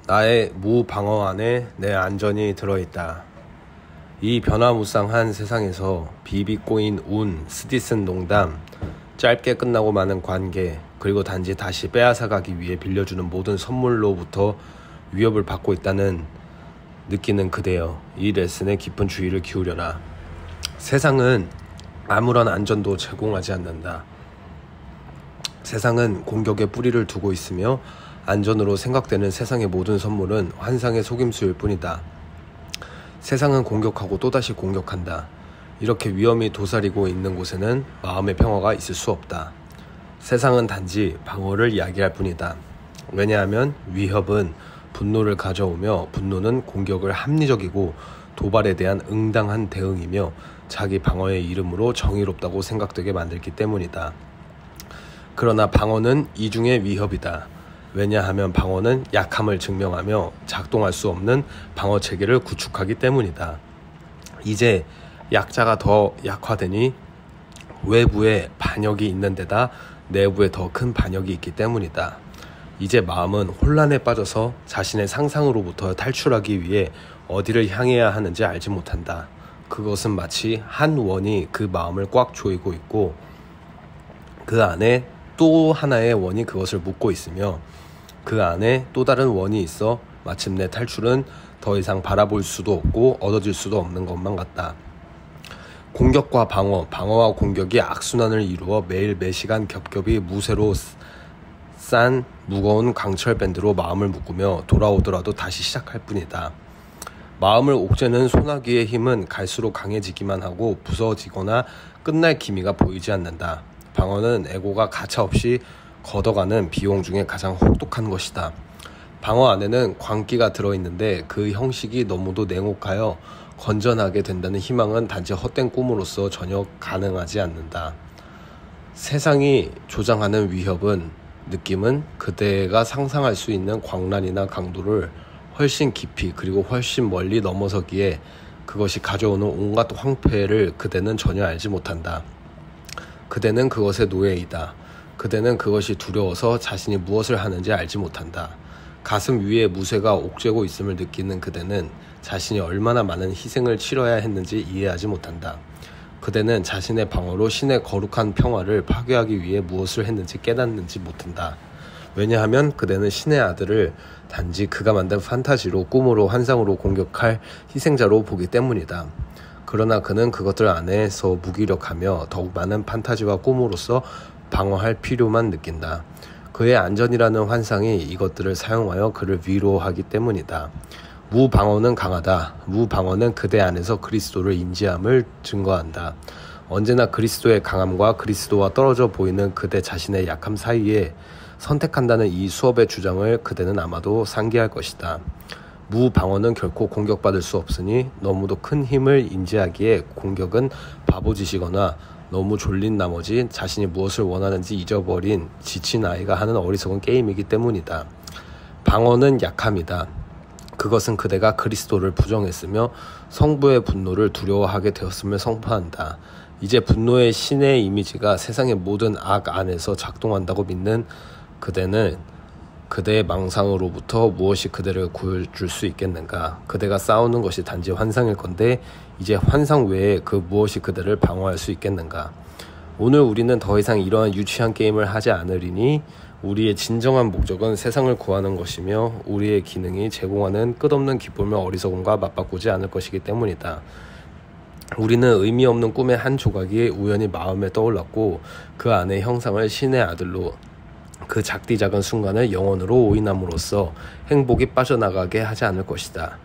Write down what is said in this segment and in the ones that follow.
나의 무방어 안에 내 안전이 들어있다. 이 변화무쌍한 세상에서 비비 꼬인 운, 스디슨 농담, 짧게 끝나고 마는 관계, 그리고 단지 다시 빼앗아가기 위해 빌려주는 모든 선물로부터 위협을 받고 있다는 느끼는 그대여, 이 레슨에 깊은 주의를 기울여라. 세상은 아무런 안전도 제공하지 않는다. 세상은 공격에 뿌리를 두고 있으며 안전으로 생각되는 세상의 모든 선물은 환상의 속임수일 뿐이다. 세상은 공격하고 또다시 공격한다. 이렇게 위험이 도사리고 있는 곳에는 마음의 평화가 있을 수 없다. 세상은 단지 방어를 이야기할 뿐이다. 왜냐하면 위협은 분노를 가져오며 분노는 공격을 합리적이고 도발에 대한 응당한 대응이며 자기 방어의 이름으로 정의롭다고 생각되게 만들기 때문이다. 그러나 방어는 이중의 위협이다. 왜냐하면 방어는 약함을 증명하며 작동할 수 없는 방어 체계를 구축하기 때문이다. 이제 약자가 더 약화되니 외부에 반역이 있는 데다 내부에 더 큰 반역이 있기 때문이다. 이제 마음은 혼란에 빠져서 자신의 상상으로부터 탈출하기 위해 어디를 향해야 하는지 알지 못한다. 그것은 마치 한 원이 그 마음을 꽉 조이고 있고 그 안에 또 하나의 원이 그것을 묶고 있으며 그 안에 또 다른 원이 있어 마침내 탈출은 더 이상 바라볼 수도 없고 얻어질 수도 없는 것만 같다. 공격과 방어, 방어와 공격이 악순환을 이루어 매일 매시간 겹겹이 무쇠로 싼 무거운 강철 밴드로 마음을 묶으며 돌아오더라도 다시 시작할 뿐이다. 마음을 옥죄는 소나기의 힘은 갈수록 강해지기만 하고 부서지거나 끝날 기미가 보이지 않는다. 방어는 에고가 가차없이 걷어가는 비용 중에 가장 혹독한 것이다. 방어 안에는 광기가 들어있는데 그 형식이 너무도 냉혹하여 건전하게 된다는 희망은 단지 헛된 꿈으로서 전혀 가능하지 않는다. 세상이 조장하는 위협은 느낌은 그대가 상상할 수 있는 광란이나 강도를 훨씬 깊이 그리고 훨씬 멀리 넘어서기에 그것이 가져오는 온갖 황폐를 그대는 전혀 알지 못한다. 그대는 그것의 노예이다. 그대는 그것이 두려워서 자신이 무엇을 하는지 알지 못한다. 가슴 위에 무쇠가 옥죄고 있음을 느끼는 그대는 자신이 얼마나 많은 희생을 치러야 했는지 이해하지 못한다. 그대는 자신의 방어로 신의 거룩한 평화를 파괴하기 위해 무엇을 했는지 깨닫는지 못한다. 왜냐하면 그대는 신의 아들을 단지 그가 만든 판타지로 꿈으로 환상으로 공격할 희생자로 보기 때문이다. 그러나 그는 그것들 안에서 무기력하며 더욱 많은 판타지와 꿈으로서 방어할 필요만 느낀다. 그의 안전이라는 환상이 이것들을 사용하여 그를 위로하기 때문이다. 무방어는 강하다. 무방어는 그대 안에서 그리스도를 인지함을 증거한다. 언제나 그리스도의 강함과 그리스도와 떨어져 보이는 그대 자신의 약함 사이에 선택한다는 이 수업의 주장을 그대는 아마도 상기할 것이다. 무방어는 결코 공격받을 수 없으니 너무도 큰 힘을 인지하기에 공격은 바보짓이거나 너무 졸린 나머지 자신이 무엇을 원하는지 잊어버린 지친 아이가 하는 어리석은 게임이기 때문이다. 방어는 약함이다. 그것은 그대가 그리스도를 부정했으며 성부의 분노를 두려워하게 되었음을 선포한다. 이제 분노의 신의 이미지가 세상의 모든 악 안에서 작동한다고 믿는 그대는 그대의 망상으로부터 무엇이 그대를 구해줄 수 있겠는가? 그대가 싸우는 것이 단지 환상일 건데 이제 환상 외에 그 무엇이 그대를 방어할 수 있겠는가? 오늘 우리는 더 이상 이러한 유치한 게임을 하지 않으리니 우리의 진정한 목적은 세상을 구하는 것이며 우리의 기능이 제공하는 끝없는 기쁨을 어리석음과 맞바꾸지 않을 것이기 때문이다. 우리는 의미 없는 꿈의 한 조각이 우연히 마음에 떠올랐고 그 안의 형상을 신의 아들로 그 작디 작은 순간을 영혼으로 오인함으로써 행복이 빠져나가게 하지 않을 것이다.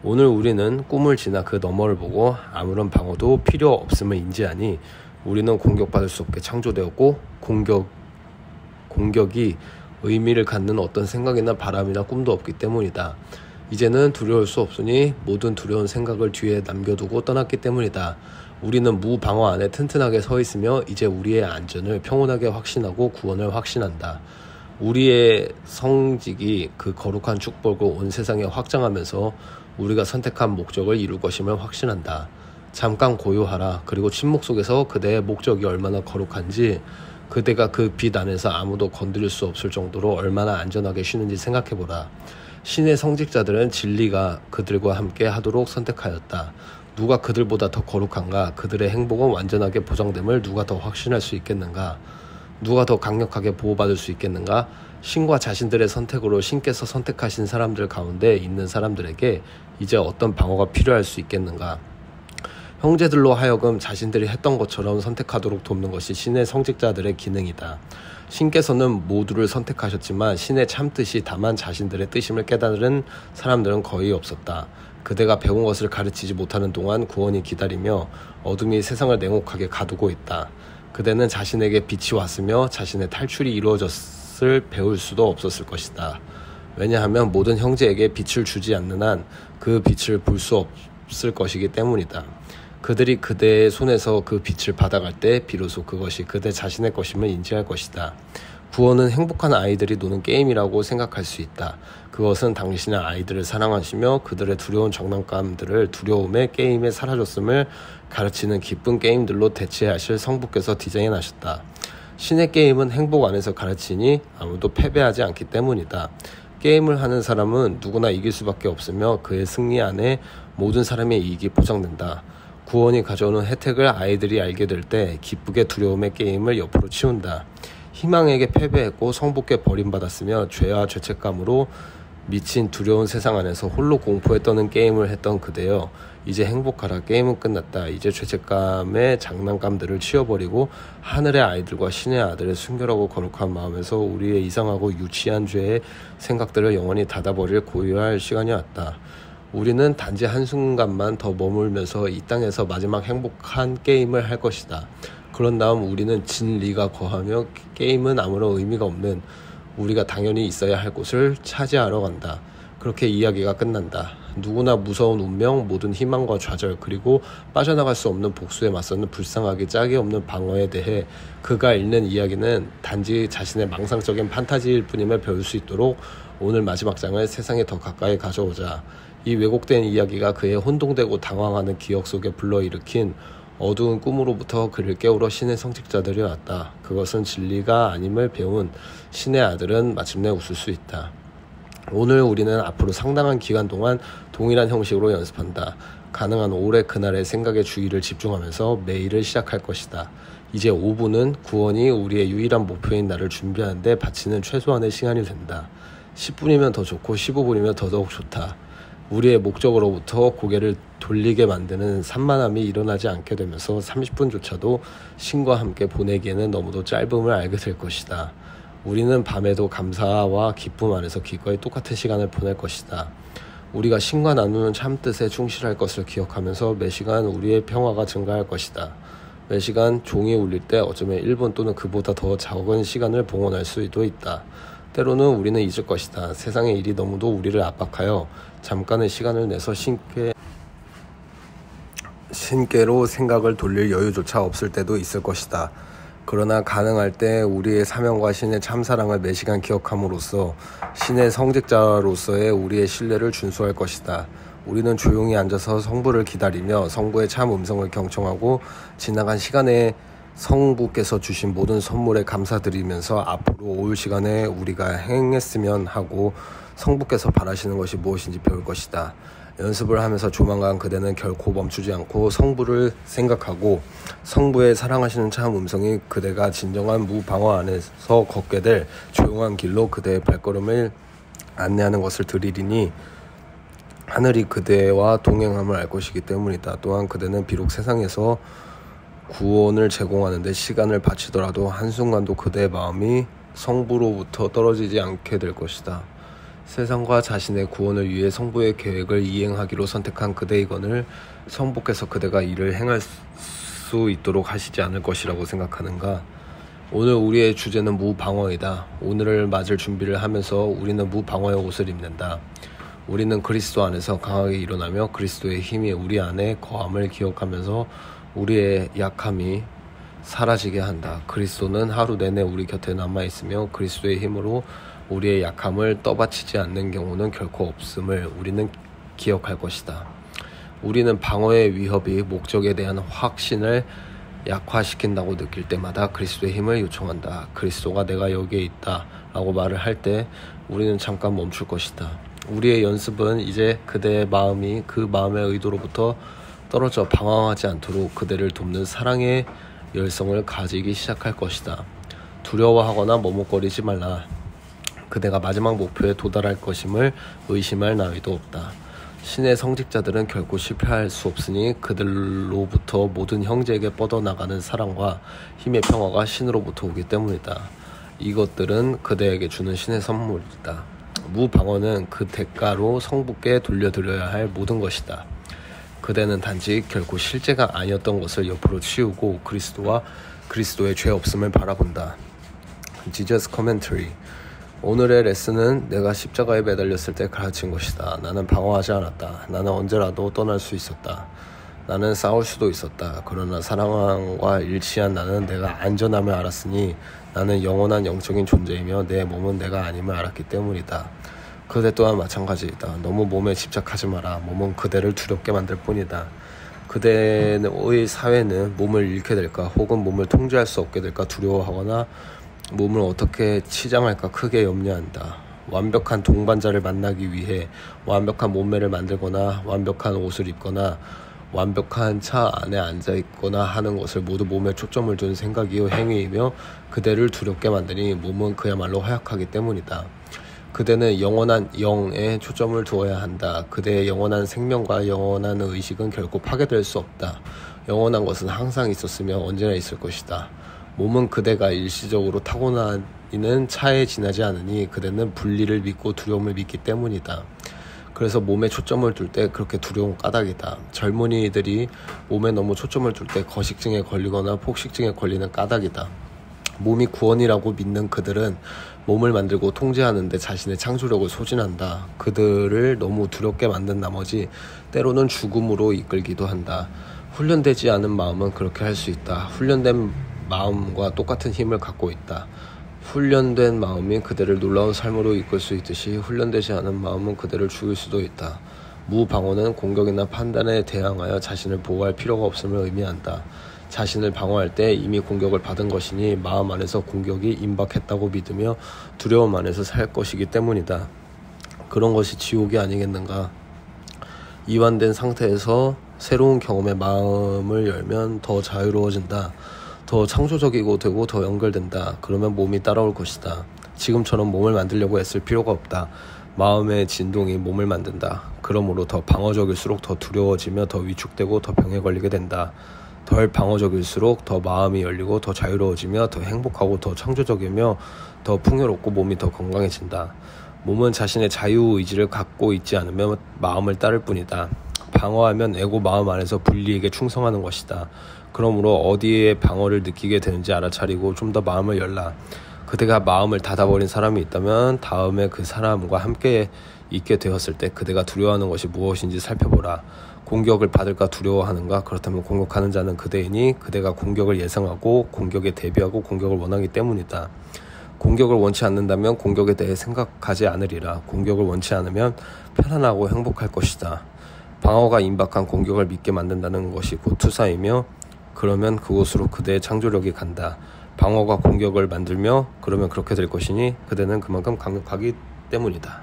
오늘 우리는 꿈을 지나 그 너머를 보고 아무런 방어도 필요 없음을 인지하니 우리는 공격받을 수 없게 창조되었고 공격이 의미를 갖는 어떤 생각이나 바람이나 꿈도 없기 때문이다. 이제는 두려울 수 없으니 모든 두려운 생각을 뒤에 남겨두고 떠났기 때문이다. 우리는 무방어 안에 튼튼하게 서 있으며 이제 우리의 안전을 평온하게 확신하고 구원을 확신한다. 우리의 성직이 그 거룩한 축복을 온 세상에 확장하면서 우리가 선택한 목적을 이룰 것임을 확신한다. 잠깐 고요하라. 그리고 침묵 속에서 그대의 목적이 얼마나 거룩한지 그대가 그 빛 안에서 아무도 건드릴 수 없을 정도로 얼마나 안전하게 쉬는지 생각해보라. 신의 성직자들은 진리가 그들과 함께 하도록 선택하였다. 누가 그들보다 더 거룩한가? 그들의 행복은 완전하게 보장됨을 누가 더 확신할 수 있겠는가? 누가 더 강력하게 보호받을 수 있겠는가? 신과 자신들의 선택으로 신께서 선택하신 사람들 가운데 있는 사람들에게 이제 어떤 방어가 필요할 수 있겠는가? 형제들로 하여금 자신들이 했던 것처럼 선택하도록 돕는 것이 신의 성직자들의 기능이다. 신께서는 모두를 선택하셨지만 신의 참뜻이 다만 자신들의 뜻임을 깨달은 사람들은 거의 없었다. 그대가 배운 것을 가르치지 못하는 동안 구원이 기다리며 어둠이 세상을 냉혹하게 가두고 있다. 그대는 자신에게 빛이 왔으며 자신의 탈출이 이루어졌을 배울 수도 없었을 것이다. 왜냐하면 모든 형제에게 빛을 주지 않는 한 그 빛을 볼 수 없을 것이기 때문이다. 그들이 그대의 손에서 그 빛을 받아갈 때 비로소 그것이 그대 자신의 것임을 인지할 것이다. 구원은 행복한 아이들이 노는 게임이라고 생각할 수 있다. 그것은 당신의 아이들을 사랑하시며 그들의 두려운 장난감들을 두려움의 게임에 사라졌음을 가르치는 기쁜 게임들로 대체하실 성부께서 디자인하셨다. 신의 게임은 행복 안에서 가르치니 아무도 패배하지 않기 때문이다. 게임을 하는 사람은 누구나 이길 수밖에 없으며 그의 승리 안에 모든 사람의 이익이 보장된다. 구원이 가져오는 혜택을 아이들이 알게 될 때 기쁘게 두려움의 게임을 옆으로 치운다. 희망에게 패배했고 성부께 버림받았으며 죄와 죄책감으로 미친 두려운 세상 안에서 홀로 공포에 떠는 게임을 했던 그대여, 이제 행복하라. 게임은 끝났다. 이제 죄책감의 장난감들을 치워버리고 하늘의 아이들과 신의 아들의 순결하고 거룩한 마음에서 우리의 이상하고 유치한 죄의 생각들을 영원히 닫아버릴 고요할 시간이 왔다. 우리는 단지 한순간만 더 머물면서 이 땅에서 마지막 행복한 게임을 할 것이다. 그런 다음 우리는 진리가 거하며 게임은 아무런 의미가 없는 우리가 당연히 있어야 할 곳을 차지하러 간다. 그렇게 이야기가 끝난다. 누구나 무서운 운명, 모든 희망과 좌절, 그리고 빠져나갈 수 없는 복수에 맞서는 불쌍하기 짝이 없는 방어에 대해 그가 읽는 이야기는 단지 자신의 망상적인 판타지일 뿐임을 배울 수 있도록 오늘 마지막 장을 세상에 더 가까이 가져오자. 이 왜곡된 이야기가 그의 혼동되고 당황하는 기억 속에 불러일으킨 어두운 꿈으로부터 그를 깨우러 신의 성직자들이 왔다. 그것은 진리가 아님을 배운 신의 아들은 마침내 웃을 수 있다. 오늘 우리는 앞으로 상당한 기간 동안 동일한 형식으로 연습한다. 가능한 오래 그날의 생각에 주의를 집중하면서 매일을 시작할 것이다. 이제 5분은 구원이 우리의 유일한 목표인 날을 준비하는 데 바치는 최소한의 시간이 된다. 10분이면 더 좋고 15분이면 더더욱 좋다. 우리의 목적으로부터 고개를 돌리게 만드는 산만함이 일어나지 않게 되면서 30분조차도 신과 함께 보내기에는 너무도 짧음을 알게 될 것이다. 우리는 밤에도 감사와 기쁨 안에서 기꺼이 똑같은 시간을 보낼 것이다. 우리가 신과 나누는 참뜻에 충실할 것을 기억하면서 매시간 우리의 평화가 증가할 것이다. 매시간 종이 울릴 때 어쩌면 1분 또는 그보다 더 적은 시간을 봉헌할 수도 있다. 때로는 우리는 잊을 것이다. 세상의 일이 너무도 우리를 압박하여 잠깐의 시간을 내서 신께로 생각을 돌릴 여유조차 없을 때도 있을 것이다. 그러나 가능할 때 우리의 사명과 신의 참사랑을 매시간 기억함으로써 신의 성직자로서의 우리의 신뢰를 준수할 것이다. 우리는 조용히 앉아서 성부를 기다리며 성부의 참 음성을 경청하고 지나간 시간에 성부께서 주신 모든 선물에 감사드리면서 앞으로 올 시간에 우리가 행했으면 하고 성부께서 바라시는 것이 무엇인지 배울 것이다. 연습을 하면서 조만간 그대는 결코 멈추지 않고 성부를 생각하고 성부의 사랑하시는 참 음성이 그대가 진정한 무방어 안에서 걷게 될 조용한 길로 그대의 발걸음을 안내하는 것을 들으리니 하늘이 그대와 동행함을 알 것이기 때문이다. 또한 그대는 비록 세상에서 구원을 제공하는 데 시간을 바치더라도 한순간도 그대의 마음이 성부로부터 떨어지지 않게 될 것이다. 세상과 자신의 구원을 위해 성부의 계획을 이행하기로 선택한 그대이건을 성부께서 그대가 이를 행할 수 있도록 하시지 않을 것이라고 생각하는가? 오늘 우리의 주제는 무방어이다. 오늘을 맞을 준비를 하면서 우리는 무방어의 옷을 입는다. 우리는 그리스도 안에서 강하게 일어나며 그리스도의 힘이 우리 안에 거함을 기억하면서 우리의 약함이 사라지게 한다. 그리스도는 하루 내내 우리 곁에 남아있으며 그리스도의 힘으로 우리의 약함을 떠받치지 않는 경우는 결코 없음을 우리는 기억할 것이다. 우리는 방어의 위협이 목적에 대한 확신을 약화시킨다고 느낄 때마다 그리스도의 힘을 요청한다. 그리스도가 내가 여기에 있다 라고 말을 할 때 우리는 잠깐 멈출 것이다. 우리의 연습은 이제 그대의 마음이 그 마음의 의도로부터 떨어져 방황하지 않도록 그대를 돕는 사랑의 열성을 가지기 시작할 것이다. 두려워하거나 머뭇거리지 말라. 그대가 마지막 목표에 도달할 것임을 의심할 나위도 없다. 신의 성직자들은 결코 실패할 수 없으니 그들로부터 모든 형제에게 뻗어나가는 사랑과 힘의 평화가 신으로부터 오기 때문이다. 이것들은 그대에게 주는 신의 선물이다. 무방어는 그 대가로 성부께 돌려드려야 할 모든 것이다. 그대는 단지 결코 실제가 아니었던 것을 옆으로 치우고 그리스도와 그리스도의 죄 없음을 바라본다. Jesus Commentary. 오늘의 레슨은 내가 십자가에 매달렸을 때 가르친 것이다. 나는 방어하지 않았다. 나는 언제라도 떠날 수 있었다. 나는 싸울 수도 있었다. 그러나 사랑과 일치한 나는 내가 안전함을 알았으니 나는 영원한 영적인 존재이며 내 몸은 내가 아님을 알았기 때문이다. 그대 또한 마찬가지이다. 너무 몸에 집착하지 마라. 몸은 그대를 두렵게 만들 뿐이다. 그대의 사회는 몸을 잃게 될까 혹은 몸을 통제할 수 없게 될까 두려워하거나 몸을 어떻게 치장할까 크게 염려한다. 완벽한 동반자를 만나기 위해 완벽한 몸매를 만들거나 완벽한 옷을 입거나 완벽한 차 안에 앉아있거나 하는 것을 모두 몸에 초점을 둔 생각이요 행위이며 그대를 두렵게 만드니 몸은 그야말로 허약하기 때문이다. 그대는 영원한 영에 초점을 두어야 한다. 그대의 영원한 생명과 영원한 의식은 결코 파괴될 수 없다. 영원한 것은 항상 있었으며 언제나 있을 것이다. 몸은 그대가 일시적으로 타고나는 차에 지나지 않으니 그대는 분리를 믿고 두려움을 믿기 때문이다. 그래서 몸에 초점을 둘 때 그렇게 두려운 까닭이다. 젊은이들이 몸에 너무 초점을 둘 때 거식증에 걸리거나 폭식증에 걸리는 까닭이다. 몸이 구원이라고 믿는 그들은 몸을 만들고 통제하는 데 자신의 창조력을 소진한다. 그들을 너무 두렵게 만든 나머지 때로는 죽음으로 이끌기도 한다. 훈련되지 않은 마음은 그렇게 할 수 있다. 훈련된 마음과 똑같은 힘을 갖고 있다. 훈련된 마음이 그대를 놀라운 삶으로 이끌 수 있듯이 훈련되지 않은 마음은 그대를 죽일 수도 있다. 무방어는 공격이나 판단에 대항하여 자신을 보호할 필요가 없음을 의미한다. 자신을 방어할 때 이미 공격을 받은 것이니 마음 안에서 공격이 임박했다고 믿으며 두려움 안에서 살 것이기 때문이다. 그런 것이 지옥이 아니겠는가. 이완된 상태에서 새로운 경험에 마음을 열면 더 자유로워진다. 더 창조적이고 되고 더 연결된다. 그러면 몸이 따라올 것이다. 지금처럼 몸을 만들려고 애쓸 필요가 없다. 마음의 진동이 몸을 만든다. 그러므로 더 방어적일수록 더 두려워지며 더 위축되고 더 병에 걸리게 된다. 덜 방어적일수록 더 마음이 열리고 더 자유로워지며 더 행복하고 더 창조적이며 더 풍요롭고 몸이 더 건강해진다. 몸은 자신의 자유의지를 갖고 있지 않으면 마음을 따를 뿐이다. 방어하면 에고 마음 안에서 분리에게 충성하는 것이다. 그러므로 어디에 방어를 느끼게 되는지 알아차리고 좀 더 마음을 열라. 그대가 마음을 닫아버린 사람이 있다면 다음에 그 사람과 함께 있게 되었을 때 그대가 두려워하는 것이 무엇인지 살펴보라. 공격을 받을까 두려워하는가? 그렇다면 공격하는 자는 그대이니 그대가 공격을 예상하고 공격에 대비하고 공격을 원하기 때문이다. 공격을 원치 않는다면 공격에 대해 생각하지 않으리라. 공격을 원치 않으면 편안하고 행복할 것이다. 방어가 임박한 공격을 믿게 만든다는 것이 곧 투사이며 그러면 그곳으로 그대의 창조력이 간다. 방어가 공격을 만들며 그러면 그렇게 될 것이니 그대는 그만큼 강력하기 때문이다.